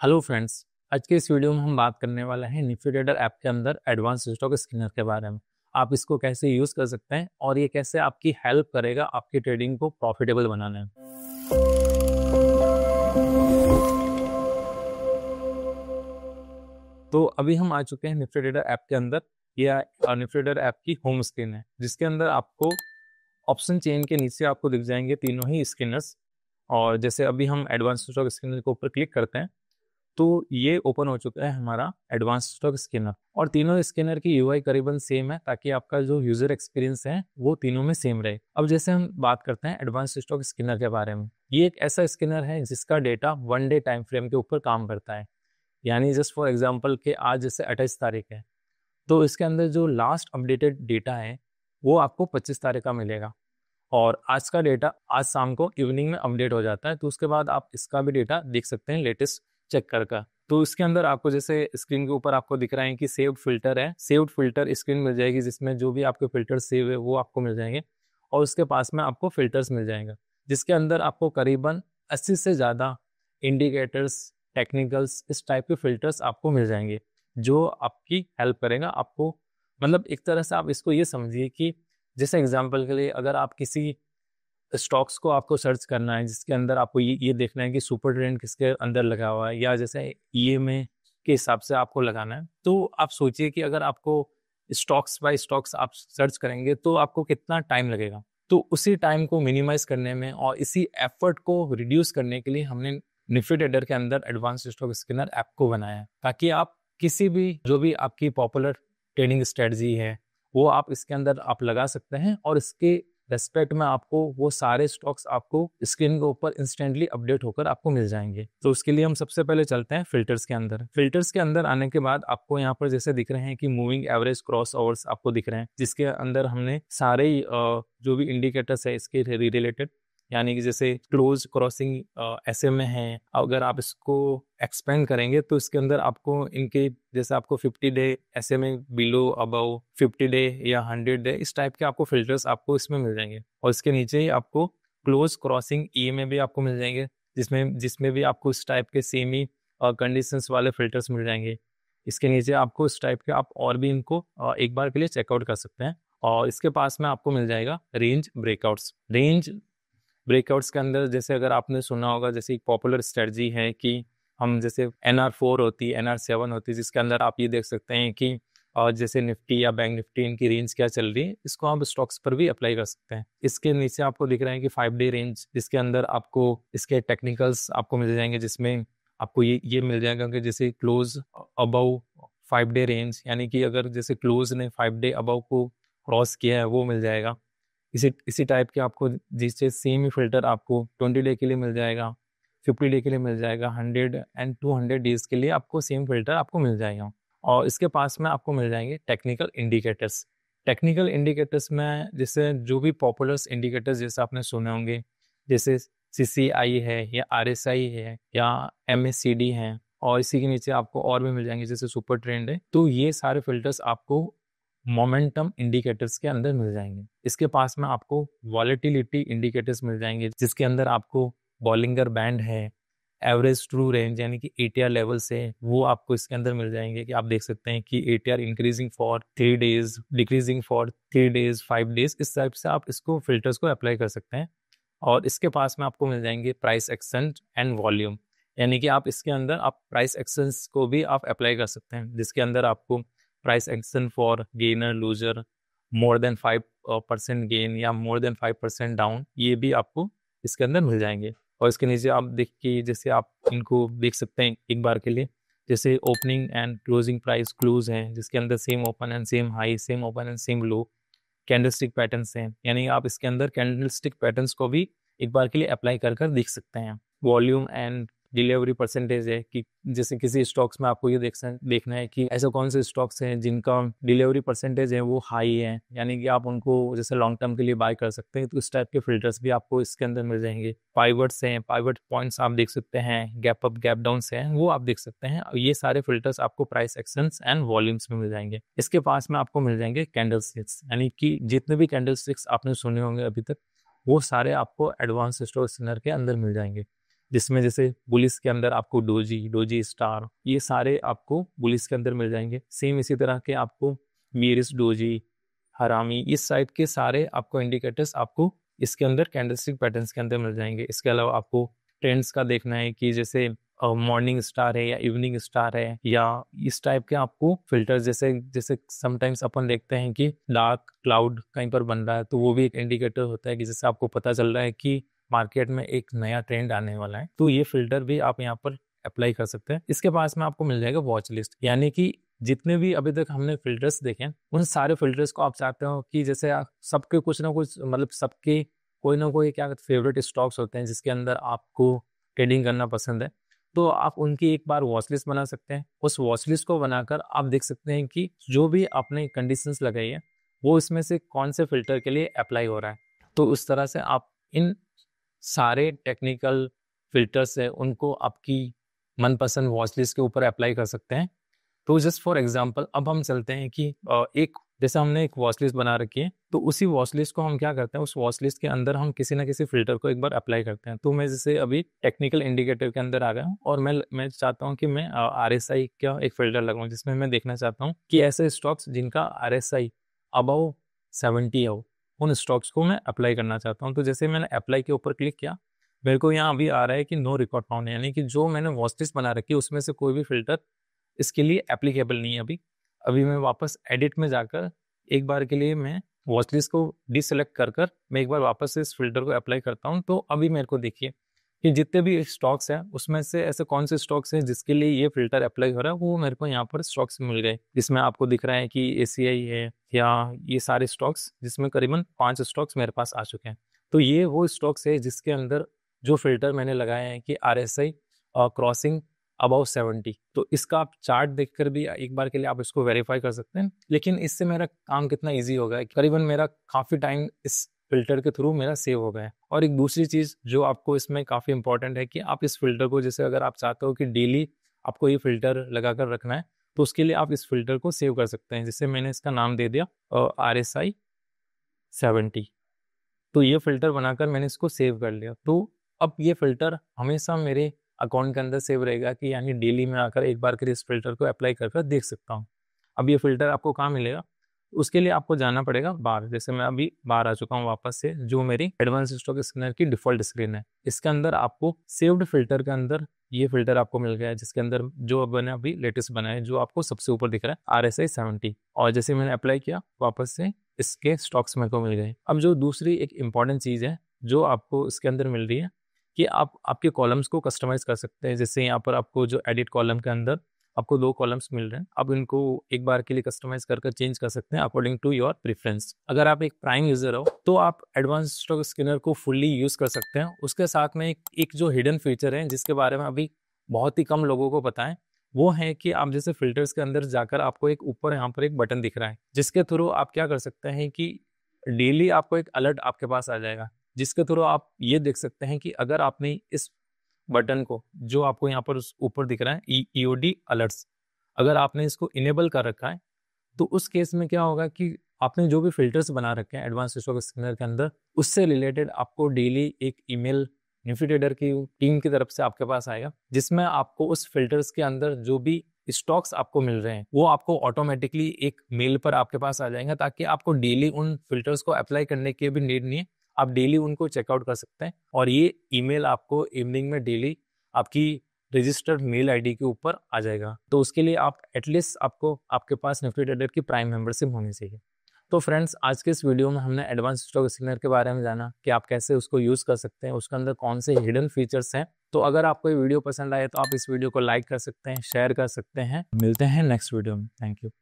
Hello friends. आज के इस वीडियो में हम बात करने वाले हैं निफ्टी ट्रेडर ऐप के अंदर एडवांस स्टॉक स्कैनर के बारे में। आप इसको कैसे यूज़ कर सकते हैं और ये कैसे आपकी हेल्प करेगा आपकी ट्रेडिंग को प्रॉफिटेबल बनाने में। तो अभी हम आ चुके हैं निफ्टी ट्रेडर ऐप के अंदर। यह निफ्टी ट्रेडर ऐप की होम स्क्रीन है, जिसके अंदर आपको ऑप्शन चेन के नीचे आपको दिख जाएंगे तीनों ही स्कैनर्स। और जैसे अभी हम एडवांस स्टॉक स्कैनर के ऊपर क्लिक करते हैं तो ये ओपन हो चुका है हमारा एडवांस स्टॉक स्कैनर। और तीनों स्कैनर की यूआई करीबन सेम है, ताकि आपका जो यूजर एक्सपीरियंस है वो तीनों में सेम रहे। अब जैसे हम बात करते हैं एडवांस स्टॉक स्कैनर के बारे में, ये एक ऐसा स्कैनर है जिसका डेटा 1 डे टाइम फ्रेम के ऊपर काम करता है। यानी जस्ट फॉर एग्जाम्पल के आज जैसे 28 तारीख है, तो इसके अंदर जो लास्ट अपडेटेड डेटा है वो आपको 25 तारीख का मिलेगा। और आज का डेटा आज शाम को इवनिंग में अपडेट हो जाता है, तो उसके बाद आप इसका भी डेटा देख सकते हैं लेटेस्ट चेक कर। तो इसके अंदर आपको जैसे स्क्रीन के ऊपर आपको दिख रहा है कि सेव्ड फिल्टर है, सेव्ड फिल्टर स्क्रीन मिल जाएगी, जिसमें जो भी आपके फिल्टर सेव है वो आपको मिल जाएंगे। और उसके पास में आपको फिल्टर्स मिल जाएंगे, जिसके अंदर आपको करीबन 80 से ज़्यादा इंडिकेटर्स, टेक्निकल्स, इस टाइप के फिल्टर्स आपको मिल जाएंगे, जो आपकी हेल्प करेगा आपको। मतलब एक तरह से आप इसको ये समझिए कि जैसे एग्जाम्पल के लिए अगर आप किसी स्टॉक्स को आपको सर्च करना है जिसके अंदर आपको ये देखना है कि सुपर ट्रेंड किसके अंदर लगा हुआ है, या जैसे ईएमए के हिसाब से आपको लगाना है, तो आप सोचिए कि अगर आपको स्टॉक्स बाय स्टॉक्स आप सर्च करेंगे तो आपको कितना टाइम लगेगा। तो उसी टाइम को मिनिमाइज करने में और इसी एफर्ट को रिड्यूस करने के लिए हमने निफ्टी ट्रेडर के अंदर एडवांस स्टॉक स्कैनर ऐप को बनाया है, ताकि आप किसी भी जो भी आपकी पॉपुलर ट्रेडिंग स्ट्रेटजी है वो आप इसके अंदर आप लगा सकते हैं, और इसके रेस्पेक्ट में आपको वो सारे स्टॉक्स आपको स्क्रीन के ऊपर इंस्टेंटली अपडेट होकर आपको मिल जाएंगे। तो उसके लिए हम सबसे पहले चलते हैं फिल्टर्स के अंदर। फिल्टर्स के अंदर आने के बाद आपको यहाँ पर जैसे दिख रहे हैं कि मूविंग एवरेज क्रॉस ओवर्स आपको दिख रहे हैं, जिसके अंदर हमने सारे जो भी इंडिकेटर्स है इसके रिलेटेड, यानी कि जैसे क्लोज क्रॉसिंग ऐसे में है। अगर आप इसको एक्सपेंड करेंगे तो इसके अंदर आपको इनके जैसे आपको 50 डे ऐसे में बिलो अबव 50 डे या 100 डे इस टाइप के आपको फिल्टर्स आपको इसमें मिल जाएंगे। और इसके नीचे ही आपको क्लोज क्रॉसिंग ई में भी आपको मिल जाएंगे, जिसमें भी आपको इस टाइप के सेम ही कंडीशंस वाले फिल्टर्स मिल जाएंगे। इसके नीचे आपको इस टाइप के आप और भी इनको एक बार के लिए चेकआउट कर सकते हैं। और इसके पास में आपको मिल जाएगा रेंज ब्रेकआउट्स। रेंज ब्रेकआउट्स के अंदर जैसे अगर आपने सुना होगा, जैसे एक पॉपुलर स्ट्रेटजी है कि हम जैसे NR4 होती है, NR7 होती है, जिसके अंदर आप ये देख सकते हैं कि और जैसे निफ्टी या बैंक निफ्टी इनकी रेंज क्या चल रही है, इसको आप स्टॉक्स पर भी अप्लाई कर सकते हैं। इसके नीचे आपको दिख रहा है कि 5 डे रेंज, जिसके अंदर आपको इसके टेक्निकल्स आपको मिल जाएंगे, जिसमें आपको ये मिल जाएगा कि जैसे क्लोज अबव 5 डे रेंज, यानी कि अगर जैसे क्लोज ने 5 डे अबव को क्रॉस किया है वो मिल जाएगा। इसी टाइप के आपको जिससे सेम ही फिल्टर आपको 20 डे के लिए मिल जाएगा, 50 डे के लिए मिल जाएगा, 100 एंड 200 डेज के लिए आपको सेम फिल्टर आपको मिल जाएगा। और इसके पास में आपको मिल जाएंगे टेक्निकल इंडिकेटर्स। टेक्निकल इंडिकेटर्स में जैसे जो भी पॉपुलर इंडिकेटर्स जैसे आपने सुने होंगे, जैसे CCI है या RSI है या MACD है, और इसी के नीचे आपको और भी मिल जाएंगे जैसे सुपर ट्रेंड है। तो ये सारे फिल्टर्स आपको मोमेंटम इंडिकेटर्स के अंदर मिल जाएंगे। इसके पास में आपको वॉलेटिलिटी इंडिकेटर्स मिल जाएंगे, जिसके अंदर आपको बॉलिंगर बैंड है, एवरेज ट्रू रेंज यानी कि ATR लेवल से वो आपको इसके अंदर मिल जाएंगे, कि आप देख सकते हैं कि ATR increasing for 3 days, decreasing for 3 days, 5 days, इस टाइप से आप इसको फिल्टर्स को अप्लाई कर सकते हैं। और इसके पास में आपको मिल जाएंगे प्राइस एक्शन एंड वॉल्यूम, यानी कि आप इसके अंदर आप प्राइस एक्शंस को भी आप अप्लाई कर सकते हैं, जिसके अंदर आपको price action for gainer loser, more than 5% gain या मोर देन 5% डाउन, ये भी आपको इसके अंदर मिल जाएंगे। और इसके नीचे आप देख के जैसे आप इनको देख सकते हैं एक बार के लिए, जैसे opening and closing price clues हैं, जिसके अंदर same open and same high, same open and same low, candlestick patterns हैं, यानी आप इसके अंदर कैंडलस्टिक पैटर्न्स को भी एक बार के लिए अप्लाई कर कर देख सकते हैं। वॉल्यूम एंड डिलीवरी परसेंटेज है, कि जैसे किसी स्टॉक्स में आपको ये देखना है कि ऐसे कौन से स्टॉक्स हैं जिनका डिलीवरी परसेंटेज है वो हाई है, यानी कि आप उनको जैसे लॉन्ग टर्म के लिए बाय कर सकते हैं। तो इस टाइप के फिल्टर्स भी आपको इसके अंदर मिल जाएंगे। पाइवट्स हैं, पाइवट पॉइंट्स आप देख सकते हैं, गैप अप गैप डाउन हैं, वो आप देख सकते हैं। ये सारे फिल्टर्स आपको प्राइस एक्शंस एंड वॉल्यूम्स में मिल जाएंगे। इसके पास में आपको मिल जाएंगे कैंडल स्टिक्स, यानी कि जितने भी कैंडल स्टिक्स आपने सुने होंगे अभी तक, वो सारे आपको एडवांस स्टॉक स्कैनर के अंदर मिल जाएंगे। जिसमें जैसे बुलिस के अंदर आपको डोजी स्टार, ये सारे आपको बुलिस के अंदर मिल जाएंगे। सेम इसी तरह के आपको मीरिस डोजी, हरामी, इस टाइप के सारे आपको इंडिकेटर्स आपको इसके अंदर कैंडलस्टिक पैटर्न्स के अंदर मिल जाएंगे। इसके अलावा आपको ट्रेंड्स का देखना है कि जैसे मॉर्निंग स्टार है या इवनिंग स्टार है, या इस टाइप के आपको फिल्टर्स, जैसे जैसे समटाइम्स अपन देखते हैं कि डार्क क्लाउड कहीं पर बन रहा है, तो वो भी एक इंडिकेटर होता है कि जैसे आपको पता चल रहा है कि मार्केट में एक नया ट्रेंड आने वाला है। तो ये फिल्टर भी आप यहाँ पर अप्लाई कर सकते हैं। इसके पास में आपको मिल जाएगा वॉच लिस्ट, यानी कि जितने भी अभी तक हमने फिल्टर्स देखे हैं उन सारे फिल्टर्स को आप चाहते हो कि जैसे सबके कुछ ना कुछ, मतलब सबके कोई ना कोई क्या फेवरेट स्टॉक्स होते हैं जिसके अंदर आपको ट्रेडिंग करना पसंद है, तो आप उनकी एक बार वॉच लिस्ट बना सकते हैं। उस वॉच लिस्ट को बनाकर आप देख सकते हैं कि जो भी आपने कंडीशंस लगाई है वो इसमें से कौन से फिल्टर के लिए अप्लाई हो रहा है। तो उस तरह से आप इन सारे टेक्निकल फिल्टर्स है उनको आपकी मनपसंद वॉच लिस्ट के ऊपर अप्लाई कर सकते हैं। तो जस्ट फॉर एग्जांपल अब हम चलते हैं कि एक जैसे हमने एक वॉच लिस्ट बना रखी है, तो उसी वॉच लिस्ट को हम क्या करते हैं, उस वॉच लिस्ट के अंदर हम किसी ना किसी फिल्टर को एक बार अप्लाई करते हैं। तो मैं जैसे अभी टेक्निकल इंडिकेटर के अंदर आ गया हूँ और मैं चाहता हूँ कि मैं RSI का एक फिल्टर लगाऊं, जिसमें मैं देखना चाहता हूँ कि ऐसे स्टॉक्स जिनका RSI अबव 70 हो, उन स्टॉक्स को मैं अप्लाई करना चाहता हूँ। तो जैसे मैंने अप्लाई के ऊपर क्लिक किया, मेरे को यहाँ अभी आ रहा है कि नो रिकॉर्ड फाउंड, यानी कि जो मैंने वॉच लिस्ट बना रखी है उसमें से कोई भी फिल्टर इसके लिए एप्लीकेबल नहीं है। अभी मैं वापस एडिट में जाकर एक बार के लिए मैं वॉच लिस्ट को डिसेलेक्ट कर मैं एक बार वापस से इस फिल्टर को अप्लाई करता हूं। तो अभी मेरे को देखिए कि जितने भी स्टॉक्स हैं उसमें से ऐसे कौन से स्टॉक्स हैं जिसके लिए ये फिल्टर अप्लाई हो रहा है, वो मेरे को यहाँ पर स्टॉक्स मिल गए, जिसमें आपको दिख रहा है कि ACI है या ये सारे स्टॉक्स, जिसमें करीबन 5 स्टॉक्स मेरे पास आ चुके हैं। तो ये वो स्टॉक्स है जिसके अंदर जो फिल्टर मैंने लगाए हैं कि RSI क्रॉसिंग अबाउट 70। तो इसका आप चार्ट देखकर भी एक बार के लिए आप इसको वेरीफाई कर सकते हैं। लेकिन इससे मेरा काम कितना इजी हो गया है, करीबन मेरा काफ़ी टाइम इस फिल्टर के थ्रू मेरा सेव हो गया है। और एक दूसरी चीज़ जो आपको इसमें काफ़ी इंपॉर्टेंट है कि आप इस फिल्टर को, जैसे अगर आप चाहते हो कि डेली आपको ये फिल्टर लगा कर रखना है, तो उसके लिए आप इस फिल्टर को सेव कर सकते हैं। जैसे मैंने इसका नाम दे दिया RSI 70। तो ये फिल्टर बनाकर मैंने इसको सेव कर लिया। तो अब ये फिल्टर हमेशा मेरे अकाउंट के अंदर सेव रहेगा कि यानी डेली में आकर एक बार के इस फिल्टर को अप्लाई कर देख सकता हूँ। अब ये फिल्टर आपको कहाँ मिलेगा, उसके लिए आपको जाना पड़ेगा बाहर। जैसे मैं अभी बाहर आ चुका हूँ वापस से, जो मेरी एडवांस स्टॉक स्कैनर की डिफॉल्ट स्क्रीन है। इसके अंदर आपको सेव्ड फिल्टर के अंदर ये फिल्टर आपको मिल गया है, जिसके अंदर जो मैंने अभी लेटेस्ट बनाया है, जो आपको सबसे ऊपर दिख रहा है RSI 70। और जैसे मैंने अप्लाई किया वापस से इसके स्टॉक्स मेरे को मिल गए। अब जो दूसरी एक इंपॉर्टेंट चीज़ है जो आपको इसके अंदर मिल रही है कि आप आपके कॉलम्स को कस्टमाइज कर सकते हैं। जैसे यहाँ पर आपको जो एडिट कॉलम के अंदर आपको 2 कॉलम्स मिल रहे हैं, आप इनको एक बार के लिए कस्टमाइज कर चेंज कर सकते हैं अकॉर्डिंग टू योर प्रेफरेंस। अगर आप एक प्राइम यूजर हो तो आप एडवांस स्टॉक स्कैनर को फुल्ली यूज कर सकते हैं। उसके साथ में एक जो हिडन फीचर है जिसके बारे में अभी बहुत ही कम लोगों को पता है, वो है कि आप जैसे फिल्टर्स के अंदर जाकर आपको एक ऊपर यहाँ पर एक बटन दिख रहा है, जिसके थ्रू आप क्या कर सकते हैं कि डेली आपको एक अलर्ट आपके पास आ जाएगा, जिसके थ्रू आप ये देख सकते हैं कि अगर आपने इस बटन को, जो आपको यहाँ पर ऊपर दिख रहा है EOD अलर्ट्स, अगर आपने इसको इनेबल कर रखा है, तो उस केस में क्या होगा कि आपने जो भी फिल्टर्स बना रखे हैं एडवांस स्टॉक स्कैनर के अंदर, उससे रिलेटेड आपको डेली एक ईमेल निफ्टी ट्रेडर की टीम की तरफ से आपके पास आएगा, जिसमें आपको उस फिल्टर्स के अंदर जो भी स्टॉक्स आपको मिल रहे हैं वो आपको ऑटोमेटिकली एक मेल पर आपके पास आ जाएंगे, ताकि आपको डेली उन फिल्टर्स को अप्लाई करने की भी नीड नहीं है। आप डेली उनको चेकआउट कर सकते हैं और ये ईमेल आपको इवनिंग में डेली आपकी रजिस्टर्ड मेल आईडी के ऊपर आ जाएगा। तो उसके लिए आप एटलीस्ट आपको आपके पास निफ्टी ट्रेडर की प्राइम मेंबरशिप होनी चाहिए। तो फ्रेंड्स, आज के इस वीडियो में हमने एडवांस स्टॉक स्कैनर के बारे में जाना कि आप कैसे उसको यूज़ कर सकते हैं, उसके अंदर कौन से हिडन फीचर्स हैं। तो अगर आपको ये वीडियो पसंद आए तो आप इस वीडियो को लाइक कर सकते हैं, शेयर कर सकते हैं। मिलते हैं नेक्स्ट वीडियो में। Thank you.